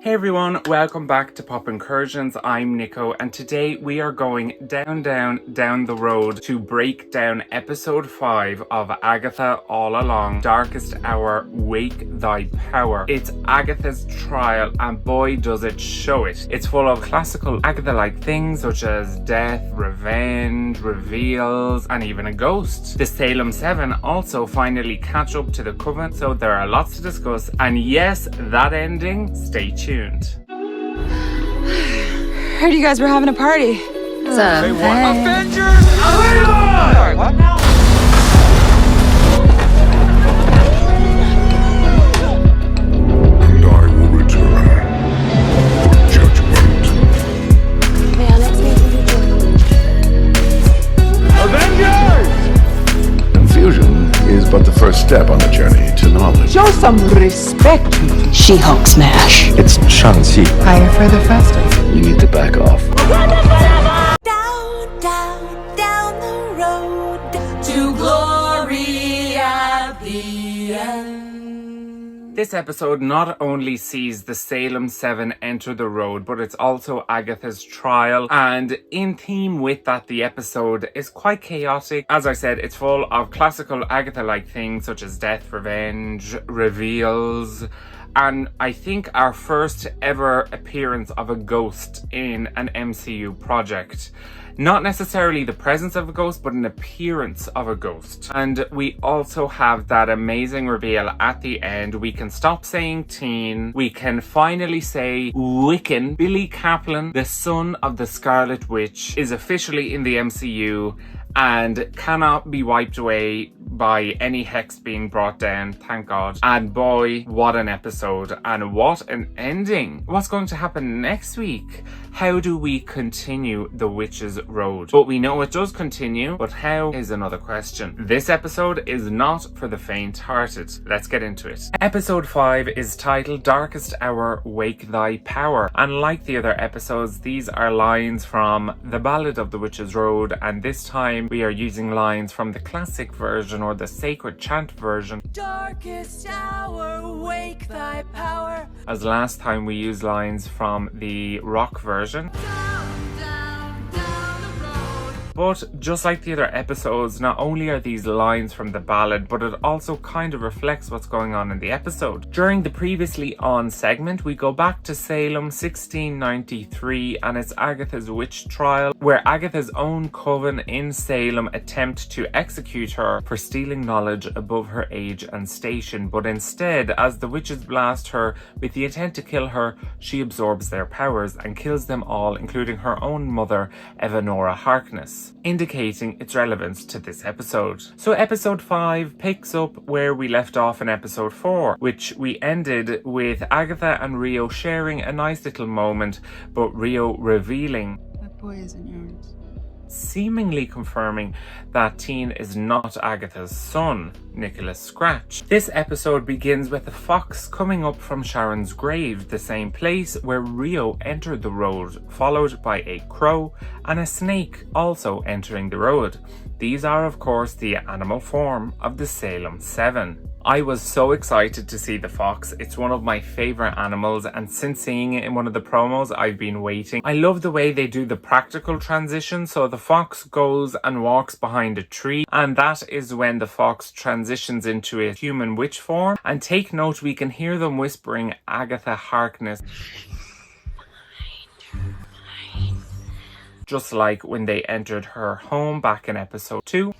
Hey everyone, welcome back to Pop Incursions. I'm Nico, and today we are going down the road to break down episode 5 of Agatha All Along, Darkest Hour, Wake Thy Power. It's Agatha's trial, and boy does it show it. It's full of classical Agatha-like things such as death, revenge, reveals, and even a ghost. The Salem 7 also finally catch up to the Coven, so there are lots to discuss, and yes, that ending, stay tuned. Heard you guys were having a party. Avengers! Avengers! What now? And I will return for judgment. May I next meet you? Avengers! Confusion is but the first step on the journey to knowledge. Show some respect. She-Hulk smash. It's Shanxi. Higher, further, faster. You need to back off. Down the road to glory at the end. This episode not only sees the Salem 7 enter the road, but it's also Agatha's trial, and in theme with that, the episode is quite chaotic. As I said, it's full of classical Agatha-like things such as death, revenge, reveals, and I think our first ever appearance of a ghost in an MCU project. Not necessarily the presence of a ghost, but an appearance of a ghost. And we also have that amazing reveal at the end. We can stop saying teen. We can finally say Wiccan. Billy Kaplan, the son of the Scarlet Witch, is officially in the MCU and cannot be wiped away by any hex being brought down, thank God. And boy, what an episode, and what an ending. What's going to happen next week? How do we continue the Witch's Road? But we know it does continue, but how is another question. This episode is not for the faint-hearted. Let's get into it. Episode 5 is titled Darkest Hour, Wake Thy Power, and like the other episodes, these are lines from The Ballad of the Witch's Road, and this time we are using lines from the classic version or the sacred chant version. Darkest hour, wake thy power. As last time we used lines from the rock version. Down the road. But just like the other episodes, not only are these lines from the ballad, but it also kind of reflects what's going on in the episode. During the previously on segment, we go back to Salem 1693, and it's Agatha's witch trial, where Agatha's own coven in Salem attempt to execute her for stealing knowledge above her age and station. But instead, as the witches blast her with the intent to kill her, she absorbs their powers and kills them all, including her own mother, Evanora Harkness, indicating its relevance to this episode. So episode 5 picks up where we left off in episode 4, which we ended with Agatha and Rio sharing a nice little moment, but Rio revealing, That boy isn't yours. seemingly confirming that Teen is not Agatha's son, Nicholas Scratch. This episode begins with a fox coming up from Sharon's grave, the same place where Rio entered the road, followed by a crow and a snake also entering the road. These are, of course, the animal form of the Salem 7. I was so excited to see the fox. It's one of my favorite animals, and since seeing it in one of the promos, I've been waiting. I love the way they do the practical transition. So the fox goes and walks behind a tree, and that is when the fox transitions into a human witch form. And take note, we can hear them whispering Agatha Harkness, just like when they entered her home back in episode 2.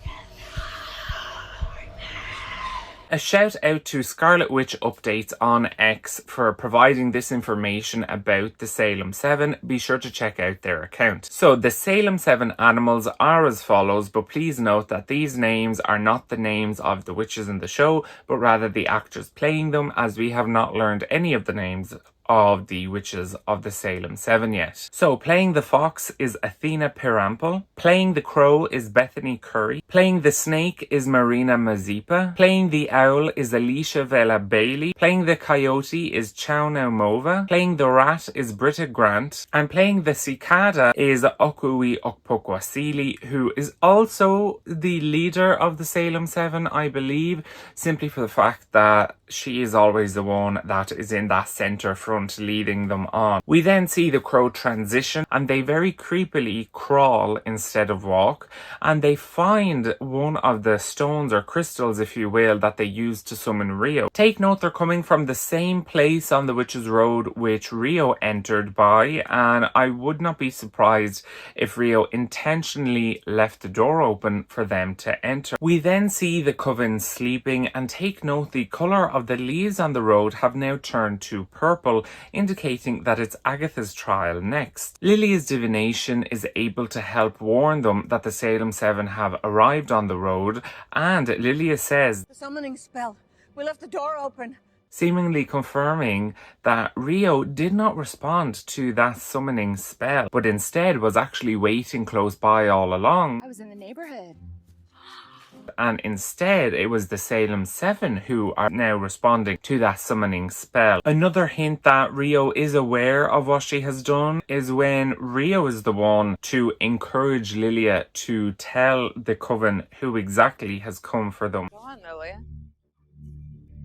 A shout out to Scarlet Witch Updates on X for providing this information about the Salem 7. Be sure to check out their account. So the Salem 7 animals are as follows, but please note that these names are not the names of the witches in the show, but rather the actors playing them, as we have not learned any of the names of the witches of the Salem 7 yet. So playing the fox is Athena Pirample, playing the crow is Bethany Curry, playing the snake is Marina Mazepa, playing the owl is Alicia Vela Bailey, playing the coyote is Chow Naumova, playing the rat is Britta Grant, and playing the cicada is Okui Okpokwasili, who is also the leader of the Salem 7, I believe, simply for the fact that she is always the one that is in that center front front leading them on. We then see the crow transition and they very creepily crawl instead of walk, and they find one of the stones or crystals, if you will, that they used to summon Rio. Take note, they're coming from the same place on the Witch's Road which Rio entered by, and I would not be surprised if Rio intentionally left the door open for them to enter. We then see the coven sleeping, and take note, the colour of the leaves on the road have now turned to purple, indicating that it's Agatha's trial next. Lilia's divination is able to help warn them that the Salem Seven have arrived on the road, and Lilia says, The summoning spell. We left the door open. seemingly confirming that Rio did not respond to that summoning spell, but instead was actually waiting close by all along. I was in the neighborhood. And instead it was the Salem Seven who are now responding to that summoning spell. Another hint that Rio is aware of what she has done is when Rio is the one to encourage Lilia to tell the coven who exactly has come for them. Go on, Lilia.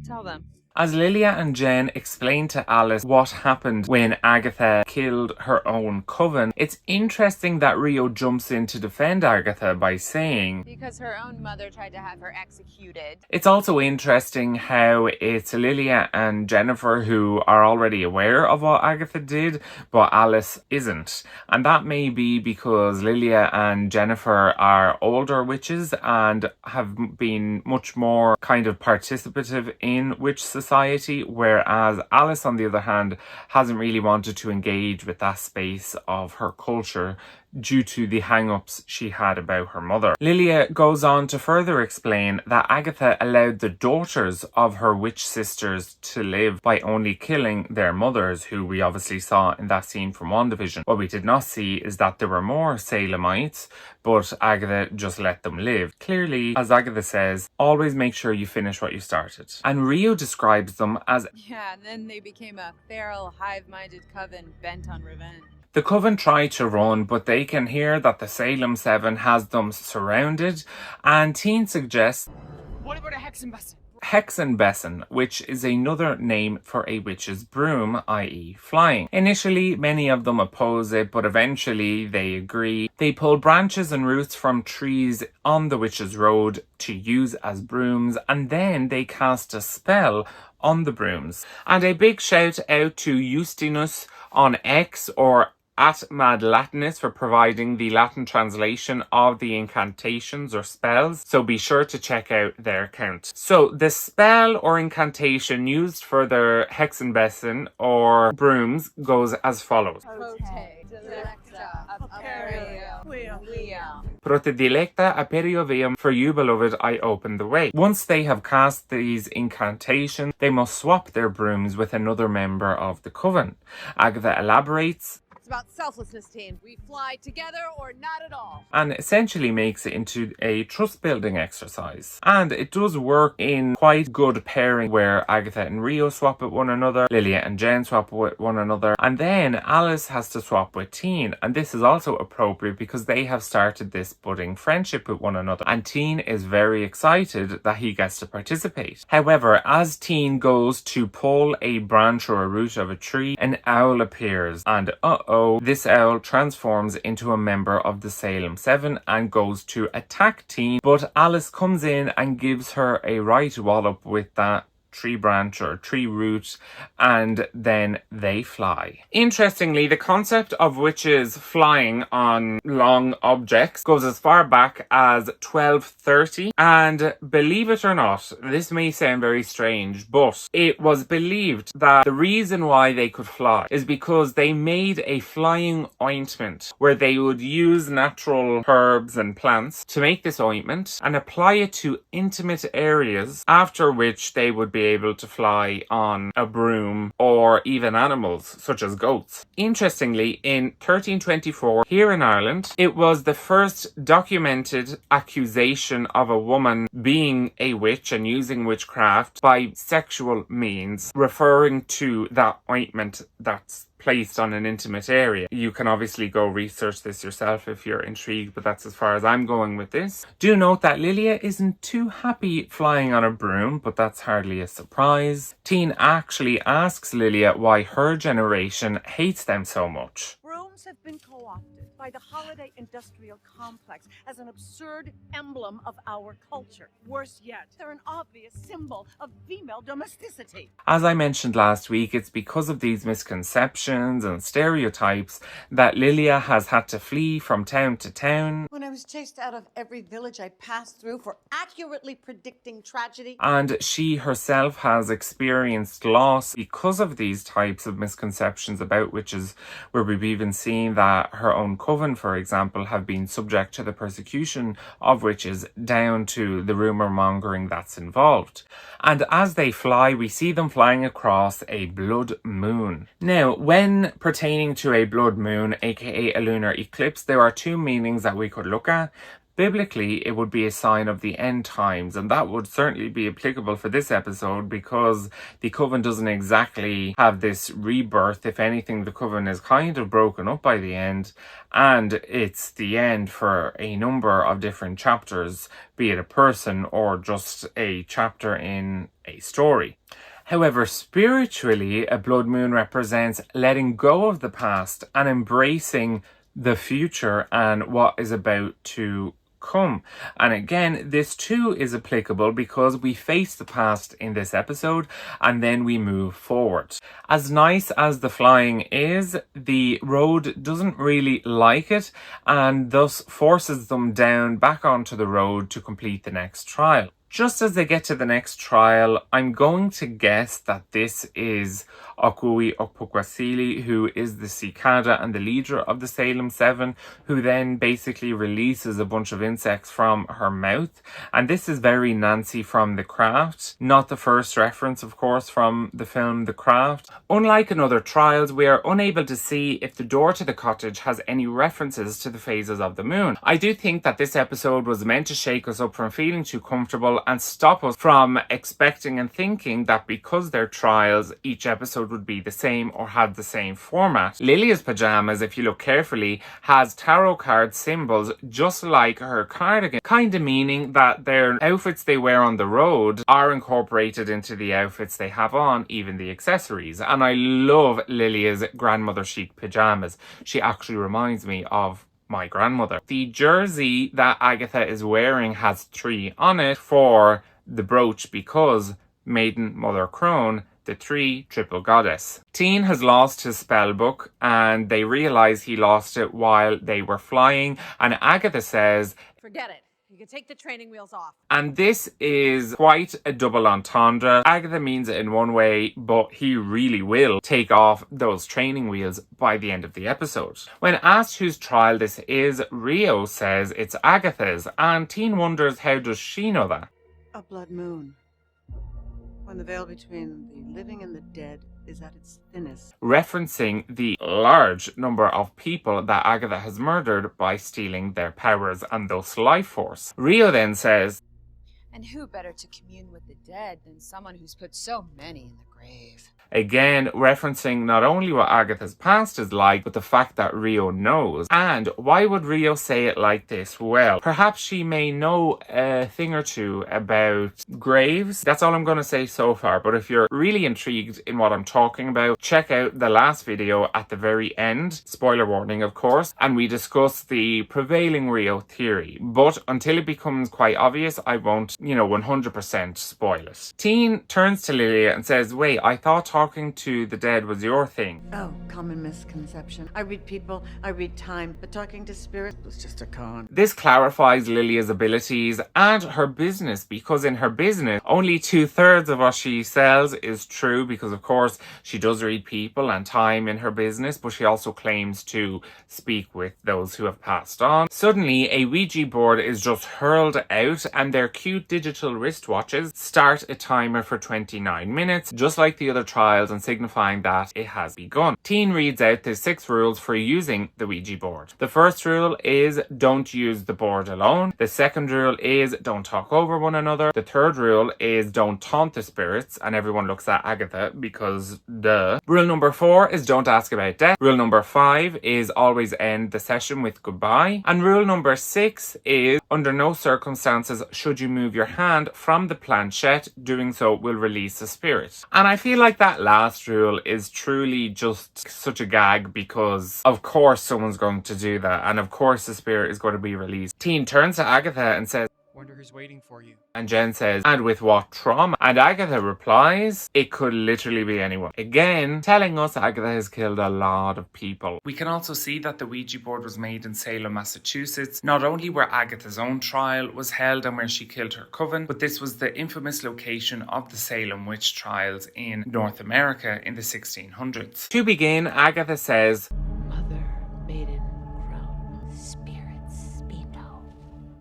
Tell them. As Lilia and Jen explain to Alice what happened when Agatha killed her own coven, it's interesting that Rio jumps in to defend Agatha by saying, Because her own mother tried to have her executed. it's also interesting how it's Lilia and Jennifer who are already aware of what Agatha did, but Alice isn't. And that may be because Lilia and Jennifer are older witches and have been much more kind of participative in witch society, whereas Alice, on the other hand, hasn't really wanted to engage with that space of her culture due to the hang-ups she had about her mother. Lilia goes on to further explain that Agatha allowed the daughters of her witch sisters to live by only killing their mothers, who we obviously saw in that scene from WandaVision. What we did not see is that there were more Salemites, but Agatha just let them live. Clearly, as Agatha says, always make sure you finish what you started. And Rio describes them as, Yeah, and then they became a feral, hive-minded coven bent on revenge. the coven try to run, but they can hear that the Salem Seven has them surrounded, and Teen suggests What about a Hexenbussin? Hexenbesson, which is another name for a witch's broom, i.e. flying. Initially, many of them oppose it, but eventually they agree. They pull branches and roots from trees on the Witch's Road to use as brooms, and then they cast a spell on the brooms. And a big shout out to Justinus on X, or at Mad Latinus, for providing the Latin translation of the incantations or spells, so be sure to check out their account. So the spell or incantation used for the Hexenbesson or brooms goes as follows. Prote dilecta aperio veum, for you, beloved, I open the way. Once they have cast these incantations, they must swap their brooms with another member of the coven. Agatha elaborates, It's about selflessness, Teen. We fly together or not at all. and essentially makes it into a trust building exercise. And it does work in quite good pairing, where Agatha and Rio swap with one another, Lilia and Jen swap with one another, and then Alice has to swap with Teen. And this is also appropriate because they have started this budding friendship with one another, and Teen is very excited that he gets to participate. However, as Teen goes to pull a branch or a root of a tree, an owl appears, and this owl transforms into a member of the Salem Seven and goes to attack Teen, but Alice comes in and gives her a right wallop with that tree branch or tree root, and then they fly. Interestingly, the concept of witches flying on long objects goes as far back as 1230, and believe it or not, this may sound very strange, but it was believed that the reason why they could fly is because they made a flying ointment where they would use natural herbs and plants to make this ointment and apply it to intimate areas, after which they would be able to fly on a broom, or even animals such as goats. Interestingly, in 1324 here in Ireland, it was the first documented accusation of a woman being a witch and using witchcraft by sexual means, referring to that ointment that's placed on an intimate area. You can obviously go research this yourself if you're intrigued, but that's as far as I'm going with this. Do note that Lilia isn't too happy flying on a broom, but that's hardly a surprise. Teen actually asks Lilia why her generation hates them so much. Brooms have been co-opted by the holiday industrial complex as an absurd emblem of our culture. Worse yet, they're an obvious symbol of female domesticity. As I mentioned last week, it's because of these misconceptions and stereotypes that Lilia has had to flee from town to town. When I was chased out of every village I passed through for accurately predicting tragedy. And she herself has experienced loss because of these types of misconceptions about witches, where we've even seen that her own coven, for example, have been subject to the persecution of witches down to the rumour mongering that's involved. And as they fly, we see them flying across a blood moon. Now, when pertaining to a blood moon, aka a lunar eclipse, there are two meanings that we could look at. Biblically, it would be a sign of the end times, and that would certainly be applicable for this episode because the coven doesn't exactly have this rebirth. If anything, the coven is kind of broken up by the end, and it's the end for a number of different chapters, be it a person or just a chapter in a story. However, spiritually, a blood moon represents letting go of the past and embracing the future and what is about to come. And again, this too is applicable because we face the past in this episode and then we move forward. As nice as the flying is, the road doesn't really like it and thus forces them down back onto the road to complete the next trial. Just as they get to the next trial, I'm going to guess that this is Okui Okpukwasili, who is the cicada and the leader of the Salem 7, who then basically releases a bunch of insects from her mouth. And this is very Nancy from The Craft, not the first reference, of course, from the film The Craft. Unlike in other trials, we are unable to see if the door to the cottage has any references to the phases of the moon. I do think that this episode was meant to shake us up from feeling too comfortable and stop us from expecting and thinking that because they're trials, each episode would be the same or had the same format. Lilia's pajamas, if you look carefully, has tarot card symbols just like her cardigan, kind of meaning that their outfits they wear on the road are incorporated into the outfits they have on, even the accessories. And I love Lilia's grandmother chic pajamas. She actually reminds me of my grandmother. The jersey that Agatha is wearing has 3 on it for the brooch because Maiden Mother Crone, the 3 triple goddess. Teen has lost his spell book and they realise he lost it while they were flying, and Agatha says, Forget it. You can take the training wheels off. and this is quite a double entendre. Agatha means it in one way, but he really will take off those training wheels by the end of the episode. When asked whose trial this is, Rio says it's Agatha's, and Teen wonders how does she know that? A blood moon. When the veil between the living and the dead is at its thinnest. Referencing the large number of people that Agatha has murdered by stealing their powers and thus life force. Rio then says, And who better to commune with the dead than someone who's put so many in the grave? again referencing not only what Agatha's past is like, but the fact that Rio knows. And why would Rio say it like this? Well, perhaps she may know a thing or two about graves. That's all I'm going to say so far, but if you're really intrigued in what I'm talking about, check out the last video at the very end, spoiler warning of course, and we discuss the prevailing Rio theory. But until it becomes quite obvious, I won't, 100% spoil it. Teen turns to Lilia and says, wait, I thought talking to the dead was your thing. Oh, common misconception. I read people, I read time, but talking to spirits was just a con. This clarifies Lilia's abilities and her business, because in her business, only 2/3 of what she sells is true, because of course she does read people and time in her business, but she also claims to speak with those who have passed on. Suddenly, a Ouija board is just hurled out and their cute digital wristwatches start a timer for 29 minutes, just just like the other trials and signifying that it has begun. Teen reads out the 6 rules for using the Ouija board. The first rule is don't use the board alone. The second rule is don't talk over one another. The third rule is don't taunt the spirits, and everyone looks at Agatha because duh. Rule number 4 is don't ask about death. Rule number 5 is always end the session with goodbye. And rule number 6 is under no circumstances should you move your hand from the planchette. Doing so will release the spirit. And I feel like that last rule is truly just such a gag because of course someone's going to do that, and of course the spirit is going to be released. Teen turns to Agatha and says, "Wonder who's waiting for you." And Jen says, "And with what trauma?" And Agatha replies, "It could literally be anyone." Again, telling us Agatha has killed a lot of people. We can also see that the Ouija board was made in Salem, Massachusetts, not only where Agatha's own trial was held and where she killed her coven, but this was the infamous location of the Salem witch trials in North America in the 1600s. To begin, Agatha says, Mother, maiden, crone, spirits be known.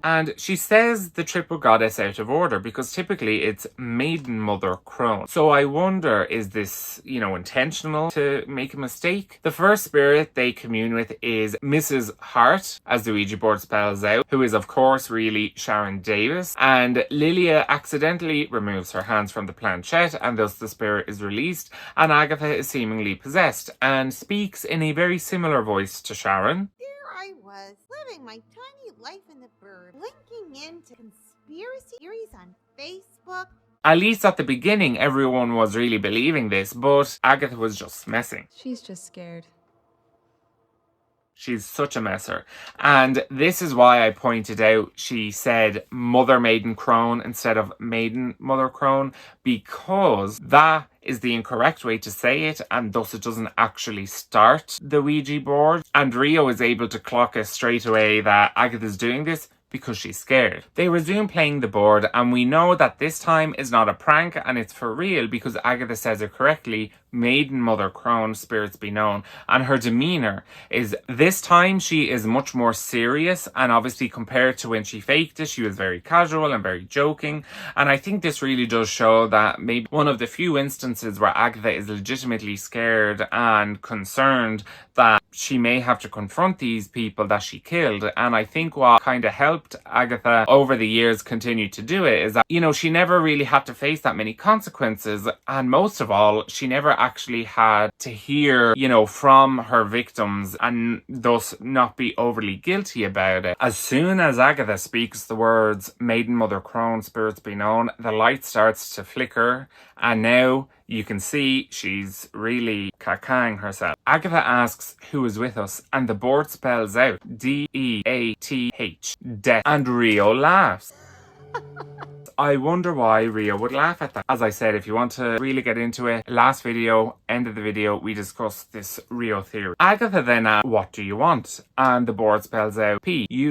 and she says the triple goddess out of order because typically it's maiden, mother, crone. So I wonder, is this, intentional to make a mistake? The first spirit they commune with is Mrs. Hart, as the Ouija board spells out, who is of course really Sharon Davis. And Lilia accidentally removes her hands from the planchette and thus the spirit is released, and Agatha is seemingly possessed and speaks in a very similar voice to Sharon. There I was, living my tiny life in the bird, linking into conspiracy theories on Facebook. At least at the beginning, everyone was really believing this, but Agatha was just messing. She's just scared. She's such a messer. And this is why I pointed out she said Mother Maiden Crone instead of Maiden Mother Crone, because that is the incorrect way to say it, and thus it doesn't actually start the Ouija board. And Rio is able to clock it straight away that Agatha's doing this because she's scared. They resume playing the board, and we know that this time is not a prank and it's for real because Agatha says it correctly, Maiden Mother Crone, spirits be known. And her demeanour is, this time she is much more serious, and obviously compared to when she faked it, she was very casual and very joking. And I think this really does show that maybe one of the few instances where Agatha is legitimately scared and concerned that she may have to confront these people that she killed. And I think what kind of helped Agatha over the years continue to do it is that, she never really had to face that many consequences. And most of all, she never actually had to hear, from her victims and thus not be overly guilty about it. As soon as Agatha speaks the words, Maiden Mother Crone, spirits be known, the light starts to flicker. And now you can see she's really cacaing herself. Agatha asks who is with us, and the board spells out D-E-A-T-H, death, and Rio laughs. I wonder why Rio would laugh at that. As I said, if you want to really get into it, last video, end of the video, we discussed this Rio theory. Agatha then asks, what do you want? And the board spells out P-U-N-I-S-H,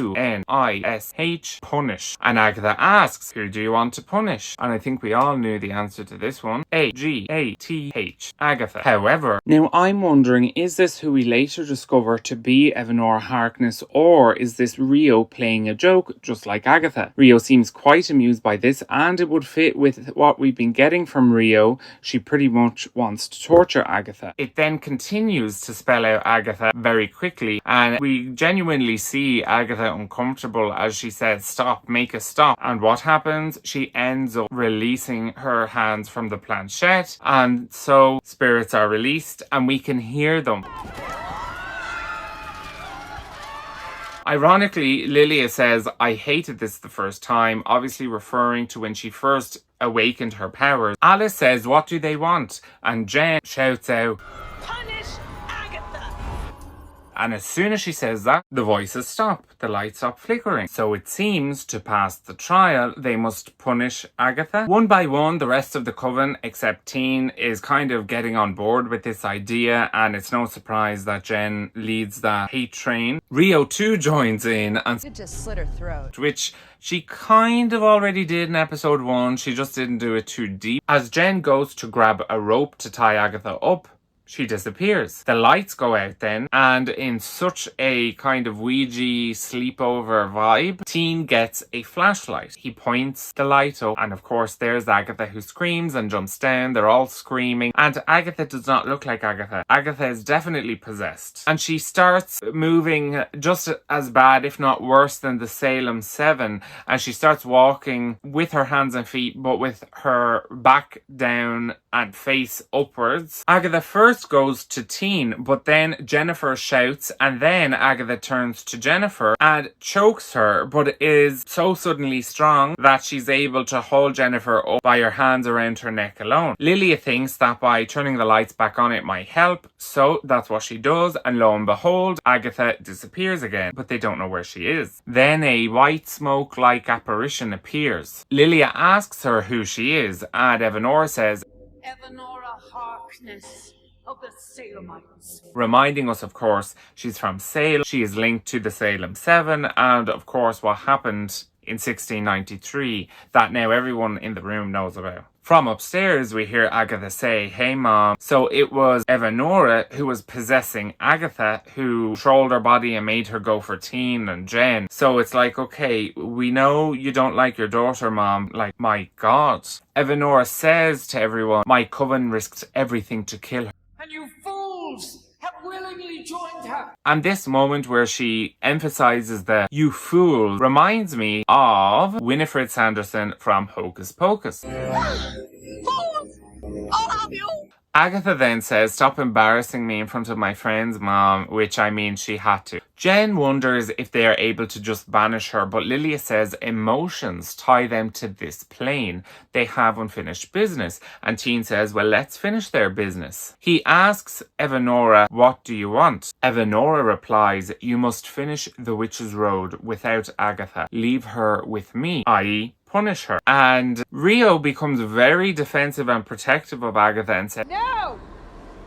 punish. And Agatha asks, who do you want to punish? And I think we all knew the answer to this one. A-G-A-T-H, Agatha. However, now I'm wondering, is this who we later discover to be Evanora Harkness, or is this Rio playing a joke just like Agatha? Rio seems quite amused by this, and it would fit with what we've been getting from Rio. She pretty much wants to torture Agatha. It then continues to spell out Agatha very quickly, and we genuinely see Agatha uncomfortable as she says, stop, make a stop. And what happens? She ends up releasing her hands from the planchette, and so spirits are released and we can hear them. Ironically, Lilia says, I hated this the first time, obviously referring to when she first awakened her powers. Alice says, what do they want? And Jen shouts out, punish Agatha! And as soon as she says that, the voices stop, the lights stop flickering. So it seems to pass the trial, they must punish Agatha. One by one, the rest of the coven, except Teen, is kind of getting on board with this idea, and it's no surprise that Jen leads the hate train. Rio too joins in and It just slit her throat. which she kind of already did in episode 1, she just didn't do it too deep. As Jen goes to grab a rope to tie Agatha up, she disappears. The lights go out then, and in such a kind of Ouija sleepover vibe, Teen gets a flashlight. He points the light up, and of course there's Agatha, who screams and jumps down. They're all screaming, and Agatha does not look like Agatha. Agatha is definitely possessed, and she starts moving just as bad, if not worse, than the Salem 7, and she starts walking with her hands and feet, but with her back down and face upwards. Agatha first goes to Teen, but then Jennifer shouts, and then Agatha turns to Jennifer and chokes her, but is so suddenly strong that she's able to hold Jennifer up by her hands around her neck alone. Lilia thinks that by turning the lights back on it might help, so that's what she does, and lo and behold, Agatha disappears again, but they don't know where she is. Then a white smoke-like apparition appears. Lilia asks her who she is, and Evanora says, Evanora Harkness of the Salemites. reminding us, of course, she's from Salem. She is linked to the Salem 7, and of course what happened in 1693 that now everyone in the room knows about. From upstairs, we hear Agatha say, "Hey mom." So it was Evanora who was possessing Agatha, who controlled her body and made her go for Teen and Jen. So it's like, okay, we know you don't like your daughter, mom. Like, my God. Evanora says to everyone, "My coven risked everything to kill her." And you fools have willingly joined her. And this moment where she emphasizes the "you fool" reminds me of Winifred Sanderson from Hocus Pocus. Fools! All of you! Agatha then says, "Stop embarrassing me in front of my friends, mom," which I mean she had to. Jen wonders if they are able to just banish her, but Lilia says emotions tie them to this plane. They have unfinished business. And Teen says, well, let's finish their business. He asks Evanora, "What do you want?" Evanora replies, "You must finish the Witch's Road without Agatha. Leave her with me," i.e. punish her. And Rio becomes very defensive and protective of Agatha and says, No!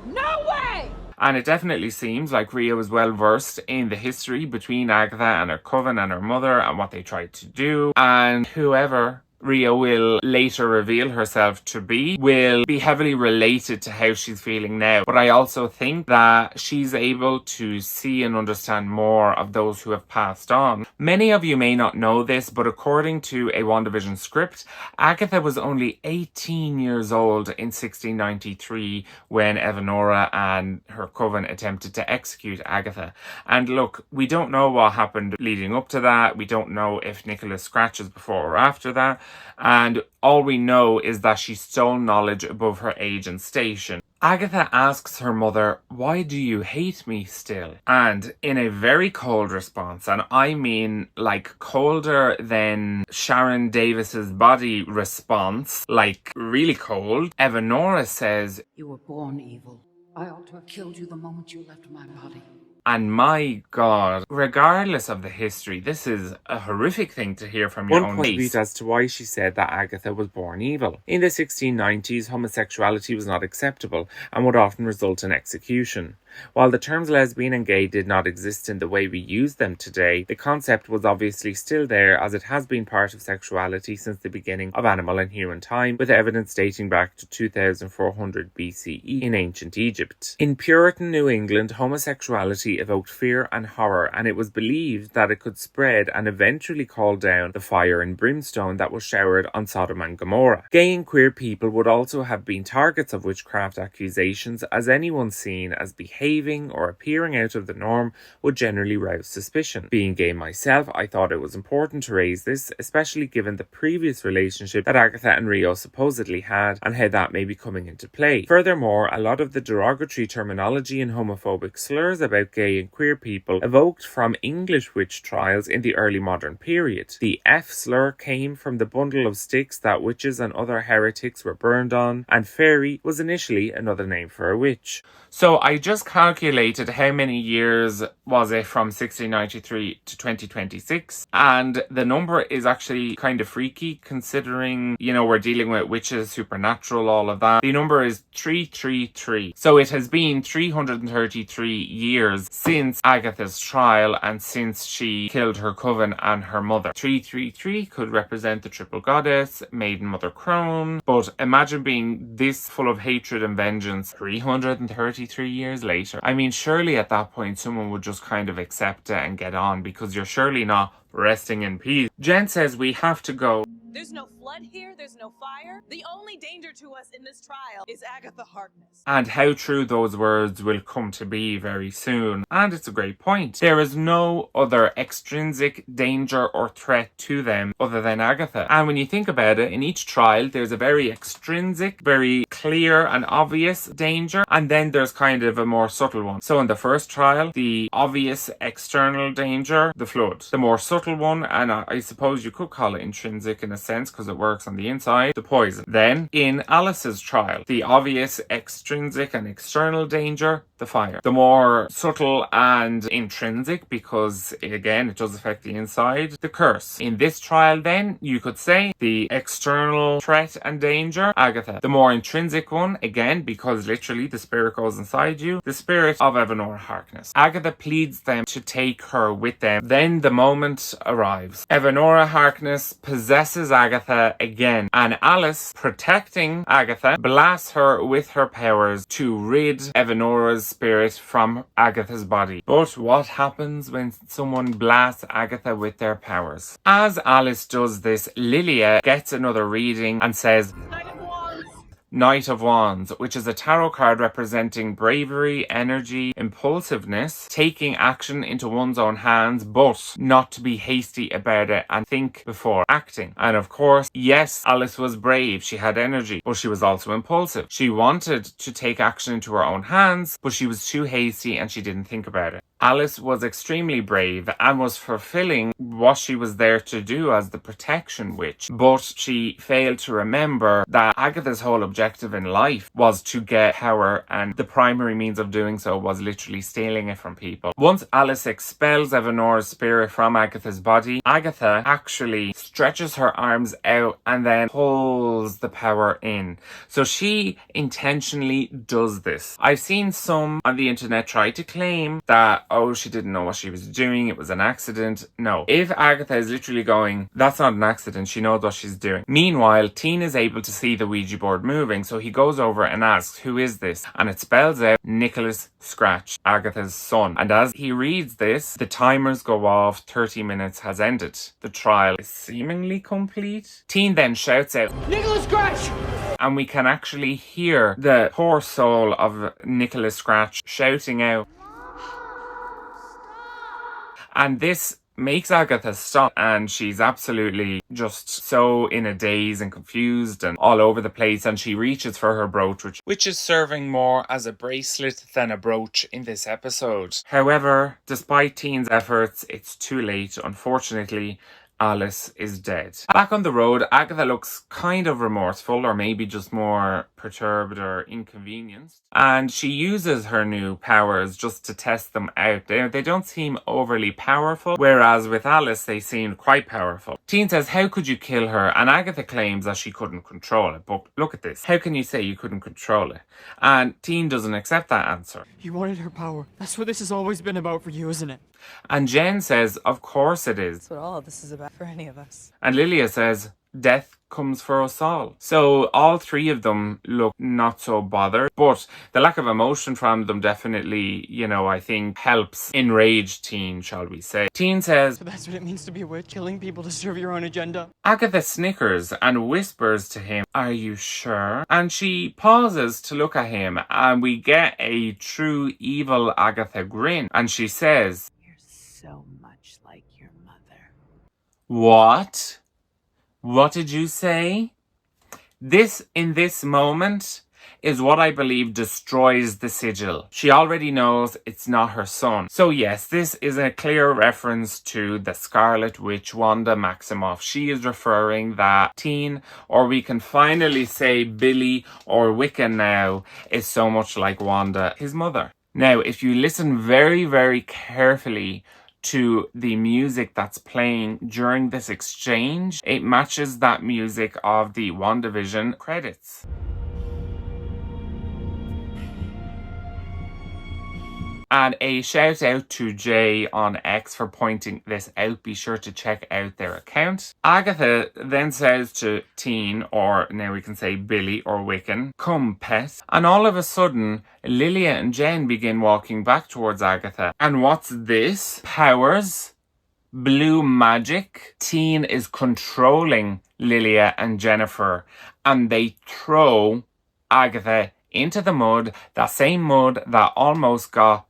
No way! and it definitely seems like Rio is well versed in the history between Agatha and her coven and her mother and what they tried to do. And whoever Rio will later reveal herself to be will be heavily related to how she's feeling now. But I also think that she's able to see and understand more of those who have passed on. Many of you may not know this, but according to a WandaVision script, Agatha was only 18 years old in 1693 when Evanora and her coven attempted to execute Agatha. And look, we don't know what happened leading up to that. We don't know if Nicholas scratches before or after that. And all we know is that she stole knowledge above her age and station. Agatha asks her mother, "Why do you hate me still?" And in a very cold response, and I mean like colder than Sharon Davis's body response, like really cold, Evanora says, "You were born evil. I ought to have killed you the moment you left my body." and my God, regardless of the history, this is a horrific thing to hear from your own niece as to why she said that Agatha was born evil. In the 1690s, homosexuality was not acceptable and would often result in execution. While the terms lesbian and gay did not exist in the way we use them today, the concept was obviously still there, as it has been part of sexuality since the beginning of animal and human time, with evidence dating back to 2400 BCE in ancient Egypt. In Puritan New England, homosexuality evoked fear and horror, and it was believed that it could spread and eventually call down the fire and brimstone that was showered on Sodom and Gomorrah. Gay and queer people would also have been targets of witchcraft accusations, as anyone seen as behaving or appearing out of the norm would generally rouse suspicion. Being gay myself, I thought it was important to raise this, especially given the previous relationship that Agatha and Rio supposedly had and how that may be coming into play. Furthermore, a lot of the derogatory terminology and homophobic slurs about gay and queer people evoked from English witch trials in the early modern period. The F slur came from the bundle of sticks that witches and other heretics were burned on, and fairy was initially another name for a witch. So I just calculated how many years was it from 1693 to 2026, and the number is actually kind of freaky considering, you know, we're dealing with witches, supernatural, all of that. The number is 333. So it has been 333 years since Agatha's trial and since she killed her coven and her mother. 333 could represent the triple goddess, Maiden Mother Crone, but imagine being this full of hatred and vengeance 333 years later. I mean, surely at that point someone would just kind of accept it and get on, because you're surely not resting in peace. Jen says we have to go. There's no flood here, there's no fire. The only danger to us in this trial is Agatha Harkness. And how true those words will come to be very soon. And it's a great point. There is no other extrinsic danger or threat to them other than Agatha. And when you think about it, in each trial, there's a very extrinsic, very clear and obvious danger. And then there's kind of a more subtle one. So in the first trial, the obvious external danger, the flood. The more subtle one, and I suppose you could call it intrinsic in a sense because it works on the inside, the poison. Then in Alice's trial, the obvious extrinsic and external danger, the fire. The more subtle and intrinsic, because again it does affect the inside, the curse. In this trial then, you could say the external threat and danger, Agatha. The more intrinsic one, again because literally the spirit goes inside you, the spirit of Evanora Harkness. Agatha pleads them to take her with them. Then the moment arrives. Evanora Harkness possesses Agatha again, and Alice, protecting Agatha, blasts her with her powers to rid Evanora's spirit from Agatha's body. But what happens when someone blasts Agatha with their powers? As Alice does this, Lilia gets another reading and says, Knight of Wands, which is a tarot card representing bravery, energy, impulsiveness, taking action into one's own hands, but not to be hasty about it and think before acting. And of course, yes, Alice was brave, she had energy, but she was also impulsive. She wanted to take action into her own hands, but she was too hasty and she didn't think about it. Alice was extremely brave and was fulfilling what she was there to do as the protection witch, but she failed to remember that Agatha's whole objective in life was to get power, and the primary means of doing so was literally stealing it from people. Once Alice expels Evanora's spirit from Agatha's body, Agatha actually stretches her arms out and then pulls the power in. So she intentionally does this. I've seen some on the internet try to claim that, oh, she didn't know what she was doing, it was an accident. No. If Agatha is literally going, that's not an accident, she knows what she's doing. Meanwhile, Teen is able to see the Ouija board moving, so he goes over and asks, who is this? And it spells out Nicholas Scratch, Agatha's son. And as he reads this, the timers go off, 30 minutes has ended. The trial is seemingly complete. Teen then shouts out, Nicholas Scratch! And we can actually hear the poor soul of Nicholas Scratch shouting out. And this makes Agatha stop, and she's absolutely just so in a daze and confused and all over the place, and she reaches for her brooch, which is serving more as a bracelet than a brooch in this episode. However, despite Teen's efforts, it's too late. Unfortunately, Alice is dead. Back on the road, Agatha looks kind of remorseful, or maybe just more perturbed or inconvenienced. And she uses her new powers just to test them out. They don't seem overly powerful, whereas with Alice they seemed quite powerful. Teen says, how could you kill her? And Agatha claims that she couldn't control it. But look at this. How can you say you couldn't control it? And Teen doesn't accept that answer. You wanted her power. That's what this has always been about for you, isn't it? And Jen says, of course it is. That's what all of this is about for any of us. And Lilia says, death comes for us all. So all three of them look not so bothered, but the lack of emotion from them definitely, I think helps enrage Teen, shall we say. Teen says, so that's what it means to be a witch, killing people to serve your own agenda. Agatha snickers and whispers to him, are you sure? And she pauses to look at him, and we get a true evil Agatha grin, and she says, you're so much like your mother. What? What did you say? This, in this moment, is what I believe destroys the sigil. She already knows it's not her son. So yes, this is a clear reference to the Scarlet Witch, Wanda Maximoff. She is referring that Teen, or we can finally say Billy or Wiccan now, is so much like Wanda, his mother. Now, if you listen very, very carefully to the music that's playing during this exchange, it matches that music of the WandaVision credits. And a shout out to Jay on X for pointing this out. Be sure to check out their account. Agatha then says to Teen, or now we can say Billy or Wiccan, "Come, pet." And all of a sudden, Lilia and Jen begin walking back towards Agatha. And what's this? Powers? Blue magic? Teen is controlling Lilia and Jennifer, and they throw Agatha into the mud, that same mud that almost got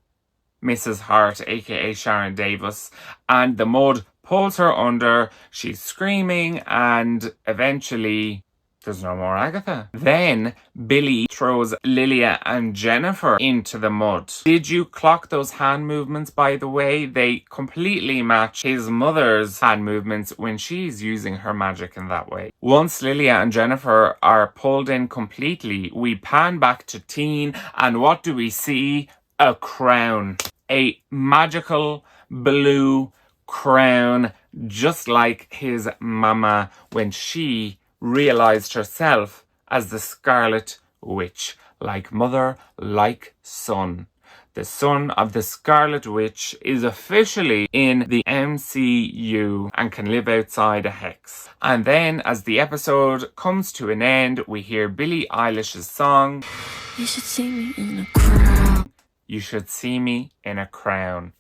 Mrs. Hart, aka Sharon Davis, and the mud pulls her under. She's screaming, and eventually there's no more Agatha. Then Billy throws Lilia and Jennifer into the mud. Did you clock those hand movements, by the way? They completely match his mother's hand movements when she's using her magic in that way. Once Lilia and Jennifer are pulled in completely, we pan back to Teen, and what do we see? A crown. A magical blue crown, just like his mama when she realized herself as the Scarlet Witch. Like mother, like son. The son of the Scarlet Witch is officially in the MCU and can live outside a hex. And then as the episode comes to an end, we hear Billie Eilish's song, "You should see me in a crown." You should see me in a crown.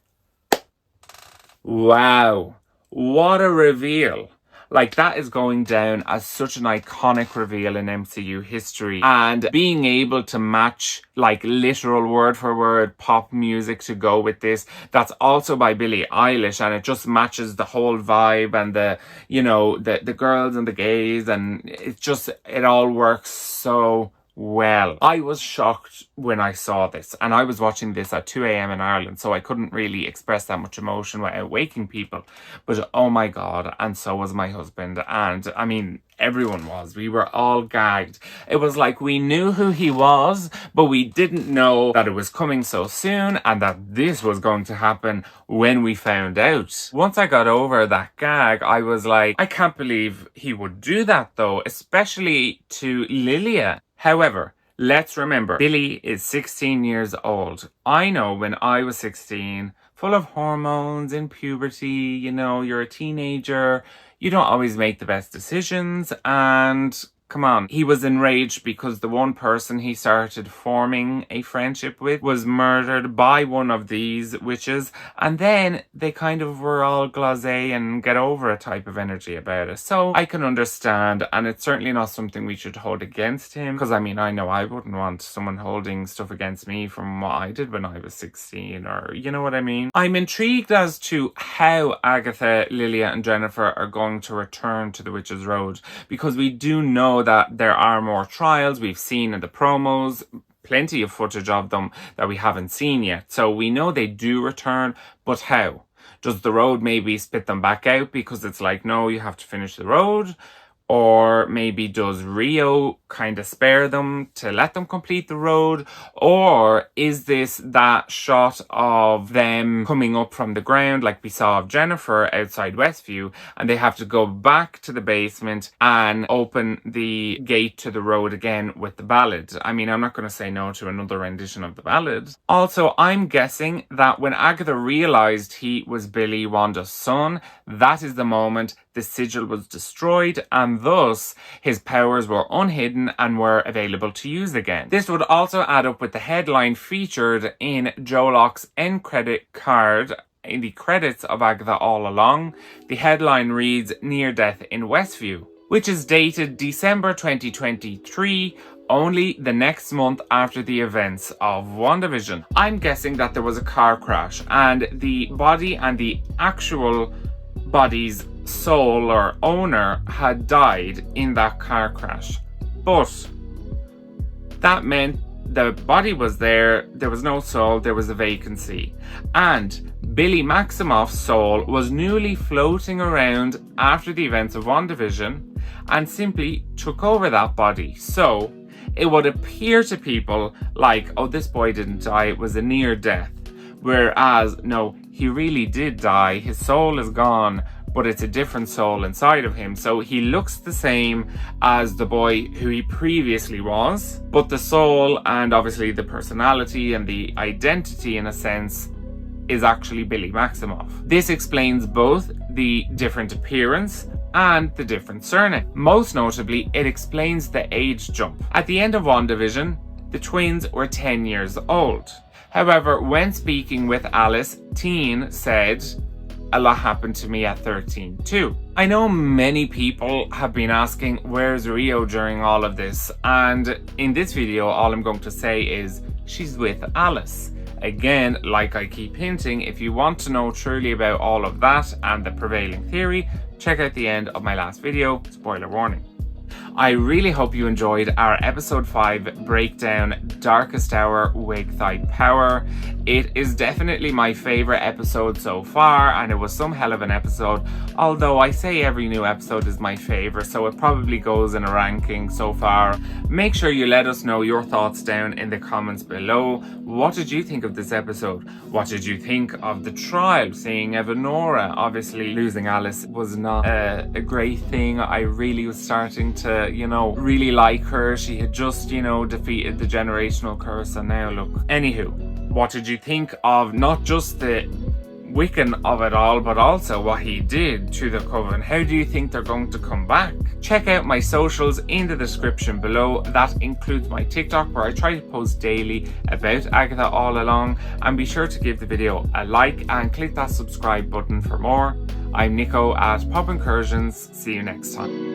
Wow. What a reveal. Like, that is going down as such an iconic reveal in MCU history. And being able to match, like, literal word for word pop music to go with this, that's also by Billie Eilish, and it just matches the whole vibe and the, you know, the girls and the gays, and it all works so well. I was shocked when I saw this, and I was watching this at 2 a.m. in Ireland, so I couldn't really express that much emotion without waking people. But oh my god, and so was my husband, and I mean, everyone was. We were all gagged. It was like we knew who he was, but we didn't know that it was coming so soon and that this was going to happen when we found out. Once I got over that gag, I was like, I can't believe he would do that though, especially to Lilia. However, let's remember, Billy is 16 years old. I know when I was 16, full of hormones in puberty, you know, you're a teenager, you don't always make the best decisions, and come on, he was enraged because the one person he started forming a friendship with was murdered by one of these witches, and then they kind of were all blasé and get over a type of energy about it. So I can understand, and it's certainly not something we should hold against him, because I mean, I know I wouldn't want someone holding stuff against me from what I did when I was 16, or you know what I mean. I'm intrigued as to how Agatha, Lilia and Jennifer are going to return to the Witch's Road, because we do know that there are more trials. We've seen in the promos plenty of footage of them that we haven't seen yet. So we know they do return, but how? Does the road maybe spit them back out because it's like, no, you have to finish the road? Or maybe does Rio kind of spare them to let them complete the road? Or is this that shot of them coming up from the ground like we saw of Jennifer outside Westview, and they have to go back to the basement and open the gate to the road again with the ballad? I mean, I'm not going to say no to another rendition of the ballad. Also, I'm guessing that when Agatha realised he was Billy Wanda's son, that is the moment the sigil was destroyed, and thus his powers were unhidden and were available to use again. This would also add up with the headline featured in Joe Locke's end credit card in the credits of Agatha All Along. The headline reads, "Near Death in Westview," which is dated December 2023, only the next month after the events of WandaVision. I'm guessing that there was a car crash, and the body and the actual body's soul or owner had died in that car crash. But that meant the body was there was no soul, there was a vacancy. And Billy Maximoff's soul was newly floating around after the events of WandaVision and simply took over that body. So it would appear to people like, oh, this boy didn't die, it was a near death. Whereas, no, he really did die, his soul is gone, but it's a different soul inside of him. So he looks the same as the boy who he previously was, but the soul and obviously the personality and the identity, in a sense, is actually Billy Maximoff. This explains both the different appearance and the different surname. Most notably, it explains the age jump. At the end of WandaVision, the twins were 10 years old. However, when speaking with Alice, Teen said, "A lot happened to me at 13 too." I know many people have been asking, where's Rio during all of this? And in this video, all I'm going to say is, she's with Alice. Again, like I keep hinting, if you want to know truly about all of that and the prevailing theory, check out the end of my last video, spoiler warning. I really hope you enjoyed our episode 5 breakdown, Darkest Hour, Wake Thy Power. It is definitely my favorite episode so far, and it was some hell of an episode, although I say every new episode is my favorite, so it probably goes in a ranking so far. Make sure you let us know your thoughts down in the comments below. What did you think of this episode? What did you think of the trial, seeing Evanora? Obviously losing Alice was not a great thing. I really was starting to, really like her. She had just, defeated the generational curse, and now look. Anywho, what did you think of not just the Wiccan of it all, but also what he did to the Coven? How do you think they're going to come back? Check out my socials in the description below. That includes my TikTok, where I try to post daily about Agatha all along. And be sure to give the video a like and click that subscribe button for more. I'm Nico at Pop Incursions. See you next time.